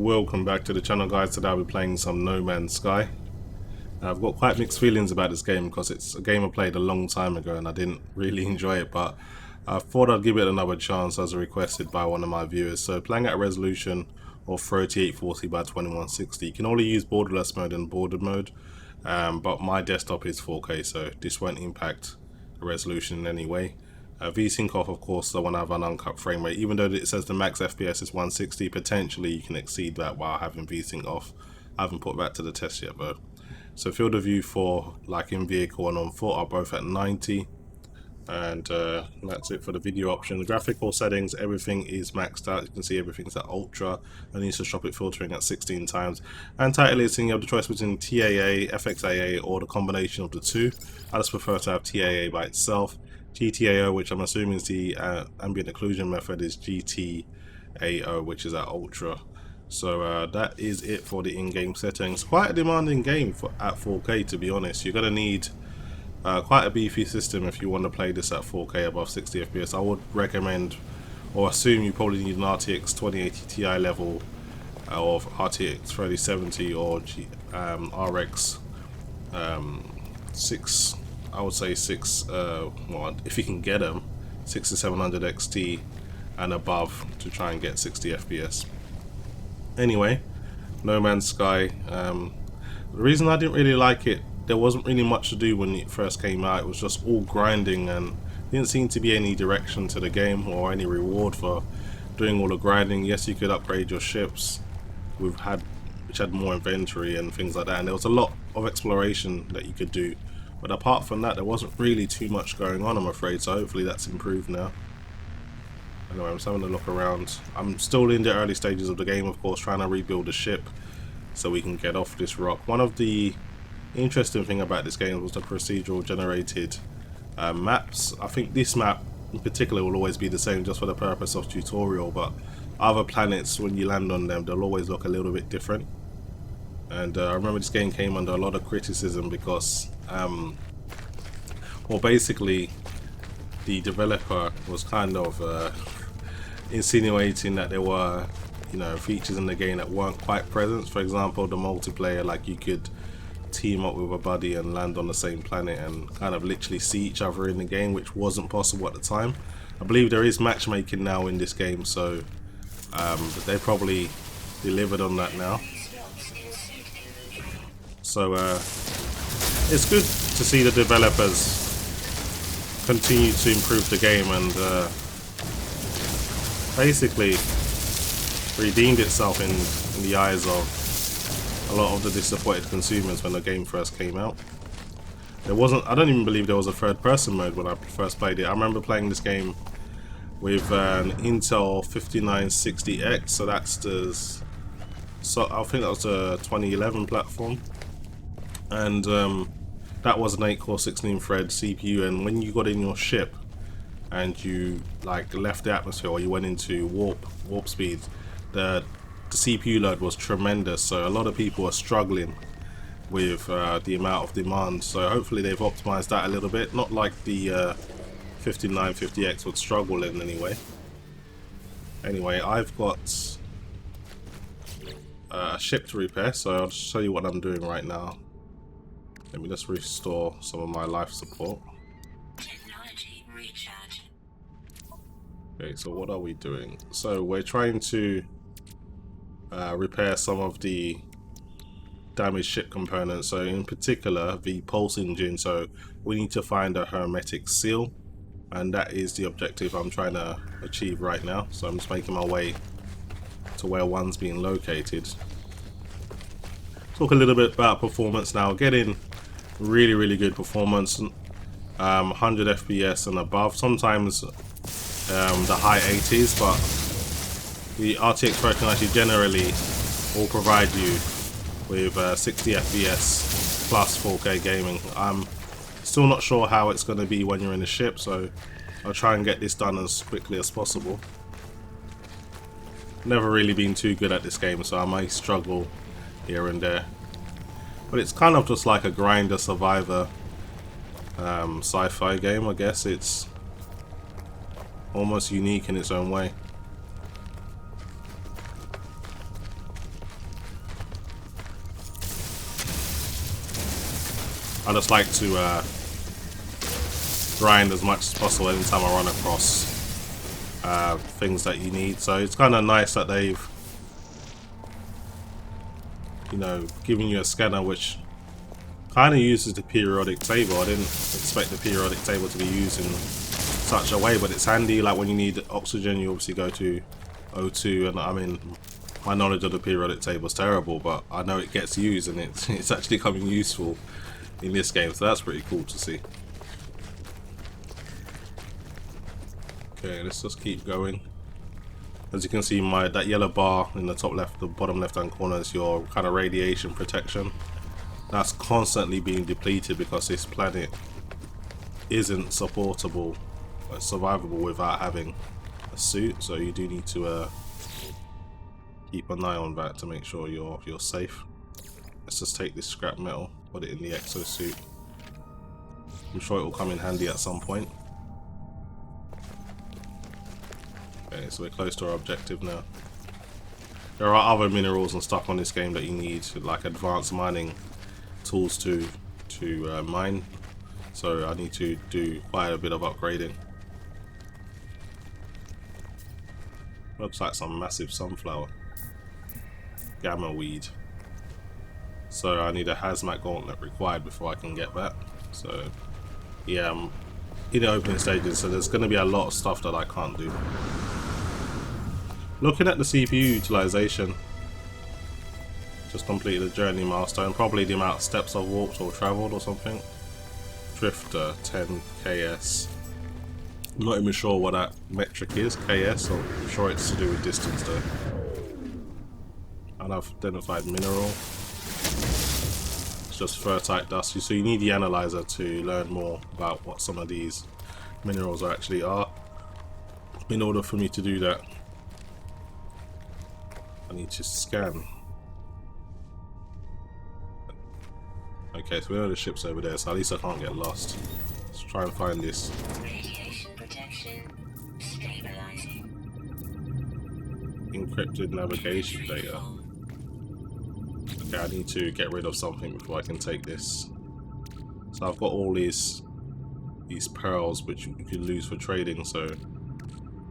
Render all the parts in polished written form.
Welcome back to the channel, guys. Today I'll be playing some No Man's Sky. I've got quite mixed feelings about this game because it's a game I played a long time ago and I didn't really enjoy it, but I thought I'd give it another chance as requested by one of my viewers. So playing at a resolution of 3840 by 2160. You can only use borderless mode and bordered mode, but my desktop is 4K, so this won't impact the resolution in any way. VSync off, of course, I want to have an uncut frame rate. Even though it says the max FPS is 160, potentially you can exceed that while having VSync off. I haven't put that to the test yet though. So field of view for like in vehicle and on foot are both at 90. And that's it for the video option. The graphical settings, everything is maxed out. You can see everything's at ultra. I need to shop it filtering at 16 times. And title listing, you have the choice between TAA, FXAA, or the combination of the two. I just prefer to have TAA by itself. GTAO, which I'm assuming is the ambient occlusion method, is GTAO, which is at ultra. So that is it for the in-game settings. Quite a demanding game at 4K, to be honest. You're going to need quite a beefy system if you want to play this at 4K above 60 FPS. I would recommend, or assume, you probably need an RTX 2080 Ti level of RTX 3070 or RX 6. I would say 6, well, if you can get them, 6700 XT and above to try and get 60 FPS. Anyway, No Man's Sky. The reason I didn't really like it, there wasn't really much to do when it first came out. It was just all grinding and didn't seem to be any direction to the game or any reward for doing all the grinding. Yes, you could upgrade your ships, which had more inventory and things like that, and there was a lot of exploration that you could do. But apart from that, there wasn't really too much going on, I'm afraid, so hopefully that's improved now. Anyway, I'm just having a look around. I'm still in the early stages of the game, of course, trying to rebuild the ship so we can get off this rock. One of the interesting things about this game was the procedural generated maps. I think this map in particular will always be the same just for the purpose of tutorial, but other planets, when you land on them, they'll always look a little bit different. And I remember this game came under a lot of criticism because, well, basically the developer was kind of insinuating that there were, you know, features in the game that weren't quite present. For example, the multiplayer, like you could team up with a buddy and land on the same planet and kind of literally see each other in the game, which wasn't possible at the time. I believe there is matchmaking now in this game, so but they probably delivered on that now. So it's good to see the developers continue to improve the game and basically redeemed itself in the eyes of a lot of the disappointed consumers when the game first came out. There wasn't, I don't even believe there was a third person mode when I first played it. I remember playing this game with an Intel 5960X, so that's the, so I think that was a 2011 platform. And that was an 8-core 16-thread CPU, and when you got in your ship and you like left the atmosphere or you went into warp speed, the CPU load was tremendous, so a lot of people are struggling with the amount of demand. So hopefully they've optimized that a little bit, not like the 5950X would struggle in any way. Anyway, I've got a ship to repair, so I'll show you what I'm doing right now. Let me just restore some of my life support. Technology recharge. Okay, so what are we doing? So we're trying to repair some of the damaged ship components. So in particular, the pulse engine. So we need to find a hermetic seal, and that is the objective I'm trying to achieve right now. So I'm just making my way to where one's being located. Talk a little bit about performance now. Getting really good performance, 100 FPS and above, sometimes the high 80s, but the RTX 3090 generally will provide you with 60 FPS plus 4K gaming. I'm still not sure how it's going to be when you're in the ship, so I'll try and get this done as quickly as possible. Never really been too good at this game, so I may struggle here and there. But it's kind of just like a grinder survivor sci-fi game, I guess. It's almost unique in its own way. I just like to grind as much as possible anytime I run across things that you need. So it's kind of nice that they've, you know, given you a scanner which kind of uses the periodic table. I didn't expect the periodic table to be used in such a way, but it's handy. Like when you need oxygen, you obviously go to O2, and I mean, my knowledge of the periodic table is terrible, but I know it gets used, and it's actually coming useful in this game, so that's pretty cool to see. Okay, let's just keep going. As you can see, that yellow bar in the top left, the bottom left hand corner is your kind of radiation protection. That's constantly being depleted because this planet isn't supportable, survivable without having a suit. So you do need to keep an eye on that to make sure you're safe. Let's just take this scrap metal, put it in the exosuit. I'm sure it will come in handy at some point. Okay, so we're close to our objective now. There are other minerals and stuff on this game that you need, like advanced mining tools to mine. So I need to do quite a bit of upgrading. Looks like some massive sunflower. Gamma weed. So I need a hazmat gauntlet required before I can get that. So yeah, I'm in the opening stages, so there's going to be a lot of stuff that I can't do. Looking at the CPU utilization, just completed a journey milestone, probably the amount of steps I've walked or travelled or something. Drifter 10 KS. I'm not even sure what that metric is, KS, or I'm sure it's to do with distance though. Unidentified mineral. It's just ferrite dust. So you need the analyzer to learn more about what some of these minerals actually are. In order for me to do that, I need to scan. Okay, so we know the ship's over there, so at least I can't get lost. Let's try and find this. Radiation protection stabilizing. Encrypted navigation data. Okay, I need to get rid of something before I can take this. So I've got all these pearls which you can lose for trading, so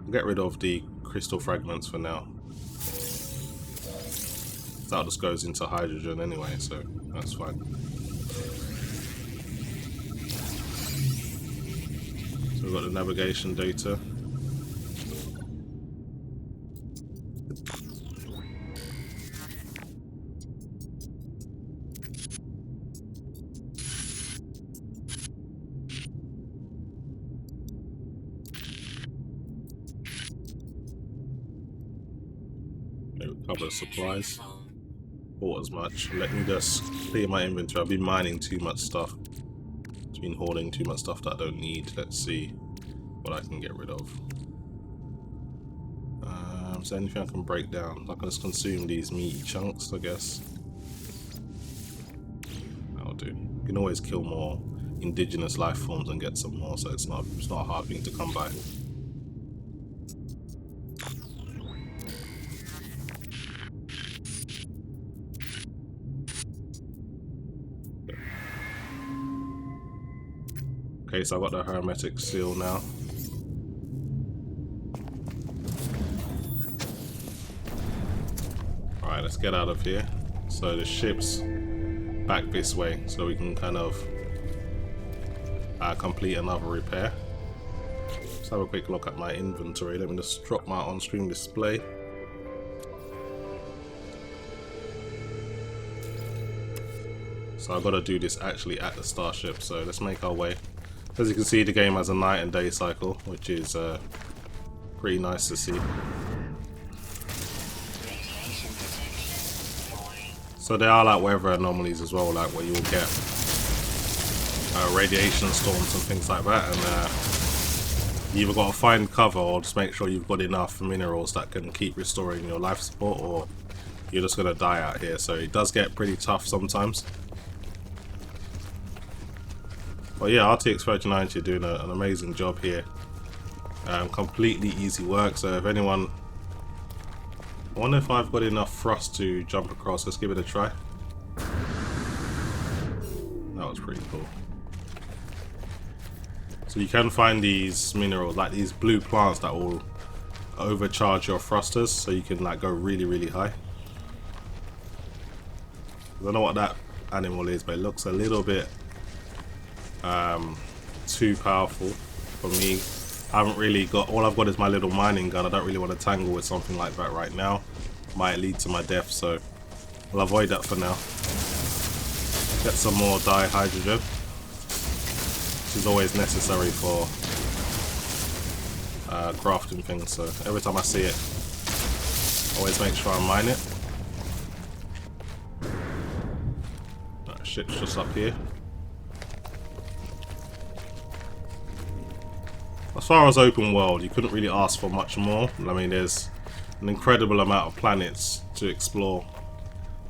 I'll get rid of the crystal fragments for now. That just goes into hydrogen anyway, so that's fine. So we've got the navigation data. Okay, we'll cover the supplies. Bought as much. Let me just clear my inventory. I've been mining too much stuff. I've been hoarding too much stuff that I don't need. Let's see what I can get rid of. Is there anything I can break down? I can just consume these meaty chunks, I guess. That'll do. You can always kill more indigenous life forms and get some more, so it's not a hard thing to come by. Okay, so I've got the hermetic seal now. Alright, let's get out of here. So the ship's back this way, so we can kind of complete another repair. Let's have a quick look at my inventory. Let me just drop my on-screen display. So I've got to do this actually at the starship, so let's make our way. As you can see, the game has a night and day cycle, which is pretty nice to see. So there are like weather anomalies as well, like where you'll get radiation storms and things like that, and you either got to find cover or just make sure you've got enough minerals that can keep restoring your life support, or you're just going to die out here. So it does get pretty tough sometimes. But yeah, RTX 3090 are doing an amazing job here. Completely easy work, so if anyone... I wonder if I've got enough thrust to jump across. Let's give it a try. That was pretty cool. So you can find these minerals, like these blue plants, that will overcharge your thrusters, so you can like go really, really high. I don't know what that animal is, but it looks a little bit too powerful for me. I haven't really got, all I've got is my little mining gun. I don't really want to tangle with something like that right now. Might lead to my death, so I'll avoid that for now. Get some more dihydrogen, which is always necessary for crafting things, so every time I see it, always make sure I mine it. That ship's just up here. As far as open world, you couldn't really ask for much more. I mean, there's an incredible amount of planets to explore.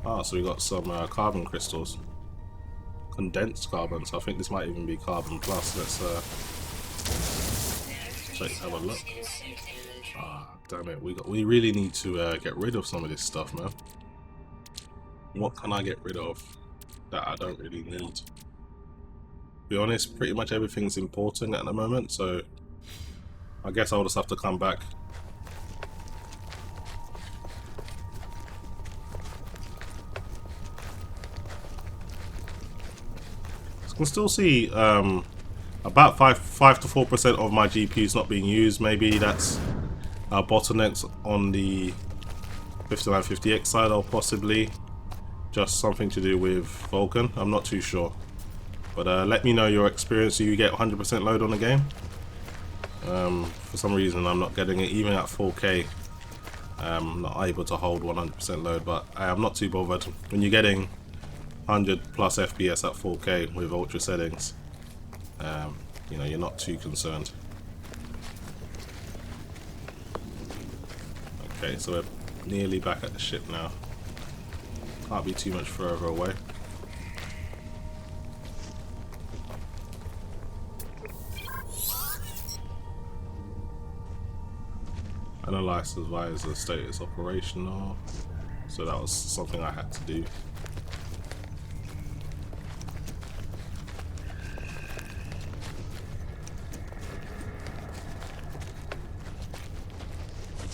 Ah, so we got some carbon crystals. Condensed carbon, so I think this might even be carbon plus. Let's have a look. Ah, damn it, we really need to get rid of some of this stuff, man. What can I get rid of that I don't really need? To be honest, pretty much everything's important at the moment, so I guess I'll just have to come back. I can still see about 5 to 4% of my GPU's not being used. Maybe that's bottlenecks on the 5950X side, or possibly just something to do with Vulkan. I'm not too sure. But let me know your experience. Do you get 100% load on the game? For some reason I'm not getting it, even at 4K. I'm not able to hold 100% load, but I am not too bothered. When you're getting 100 plus FPS at 4K with ultra settings, you know, you're not too concerned. Okay, so we're nearly back at the ship now. Can't be too much further away. Analyze the visor status operational. So that was something I had to do.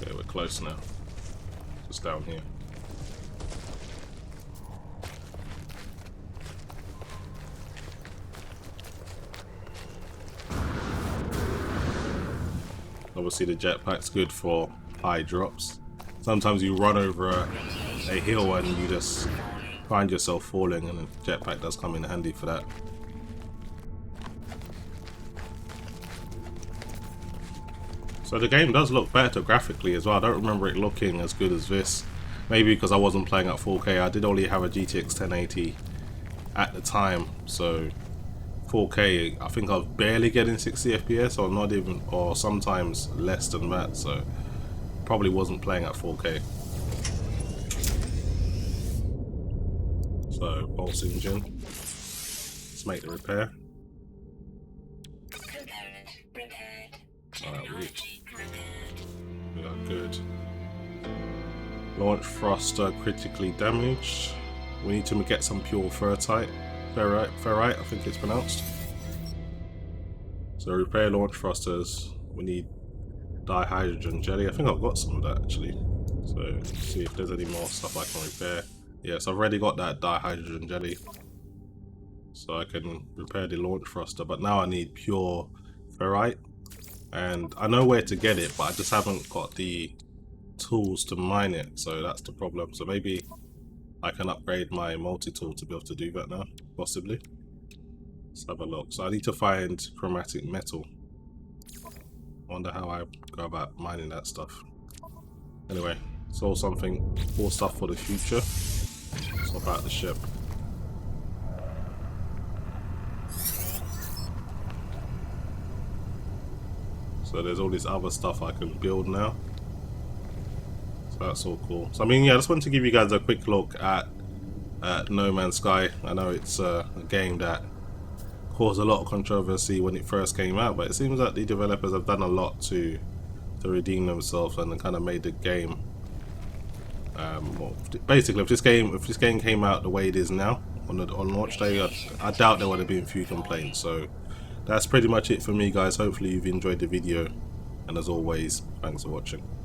Okay, we're close now. Just down here. Obviously the jetpack's good for high drops. Sometimes you run over a hill and you just find yourself falling, and the jetpack does come in handy for that. So the game does look better graphically as well. I don't remember it looking as good as this. Maybe because I wasn't playing at 4K. I did only have a GTX 1080 at the time, so 4K, I think I was barely getting 60 FPS, or not even, or sometimes less than that, so probably wasn't playing at 4K. So, pulse engine. Let's make the repair. Alright, we are good. Launch thruster critically damaged. We need to get some pure ferrite, I think it's pronounced. So repair launch thrusters. We need dihydrogen jelly. I think I've got some of that actually. So let's see if there's any more stuff I can repair. Yes, I've already got that dihydrogen jelly, so I can repair the launch thruster. But now I need pure ferrite, and I know where to get it, but I just haven't got the tools to mine it. So that's the problem. So maybe I can upgrade my multi-tool to be able to do that now, possibly. Let's have a look. So I need to find chromatic metal. I wonder how I go about mining that stuff. Anyway, it's all something, all stuff for the future. So about the ship. So there's all this other stuff I can build now. So that's all cool. So I mean, yeah, I just wanted to give you guys a quick look at No Man's Sky. I know it's a game that caused a lot of controversy when it first came out, but it seems that the developers have done a lot to redeem themselves and kind of made the game. Well, basically, if this game came out the way it is now, on launch day, I doubt there would have been few complaints. So that's pretty much it for me, guys. Hopefully you've enjoyed the video, and as always, thanks for watching.